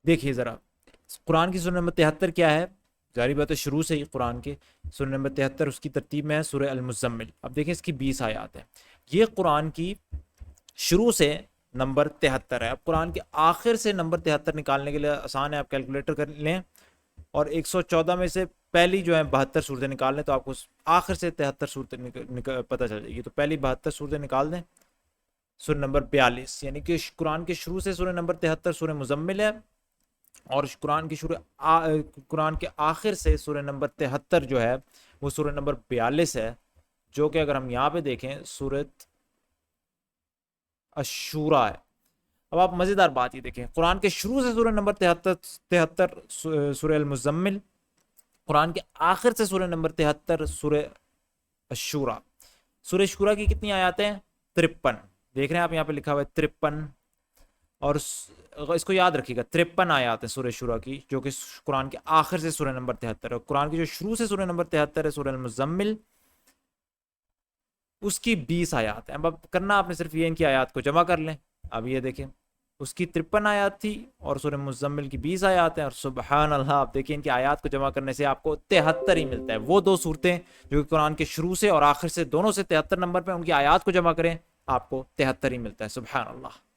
دیکھیے ذرا قرآن کی سورہ نمبر 73 کیا ہے، ظاہری بات ہے شروع سے ہی قرآن کے سورہ نمبر 73 اس کی ترتیب میں ہے سورہ المزمل. اب دیکھیں اس کی 20 آیات ہیں. یہ قرآن کی شروع سے نمبر 73 ہے. اب قرآن کے آخر سے نمبر 73 نکالنے کے لیے آسان ہے، آپ کیلکولیٹر کر لیں اور 114 میں سے پہلی جو ہے 72 صورتیں نکال لیں تو آپ کو آخر سے 73 صورتیں پتہ چل جائے گی. تو پہلی 72 صورتیں نکال دیں. سورہ نمبر 42 یعنی کہ قرآن کے شروع سے سورہ نمبر 73 سورہ مزمل ہے، اور قرآن کے آخر سے سورہ نمبر 73 جو ہے وہ سورہ نمبر 42 ہے، جو کہ اگر ہم یہاں پہ دیکھیں سورۃ الشورى ہے. اب آپ مزیدار بات یہ دیکھیں، قرآن کے شروع سے سورہ نمبر 73 سورہ المزمل، قرآن کے آخر سے سورہ نمبر 73 سورہ الشورى. سورہ شورى کی کتنی آیات ہیں؟ 53. دیکھ رہے ہیں آپ یہاں پہ لکھا ہوا ہے 53، اور اس کو یاد رکھیے گا 53 آیات ہیں سورہ شورى کی، جو کہ قرآن کے آخر سے سورہ نمبر 73 ہے. قرآن کی جو شروع سے سورہ نمبر 73 ہے سورہ المزمل، اس کی 20 آیات ہیں. اب کرنا آپ نے صرف یہ ان کی آیات کو جمع کر لیں. اب یہ دیکھیں اس کی 53 آیات تھی اور سورہ مزمل کی 20 آیات ہیں، اور سبحان اللہ آپ دیکھیں ان کی آیات کو جمع کرنے سے آپ کو 73 ہی ملتا ہے. وہ دو صورتیں جو کہ قرآن کے شروع سے اور آخر سے دونوں سے 73 نمبر پہ، ان کی آیات کو جمع کریں آپ کو 73 ہی ملتا ہے. سبحان اللہ.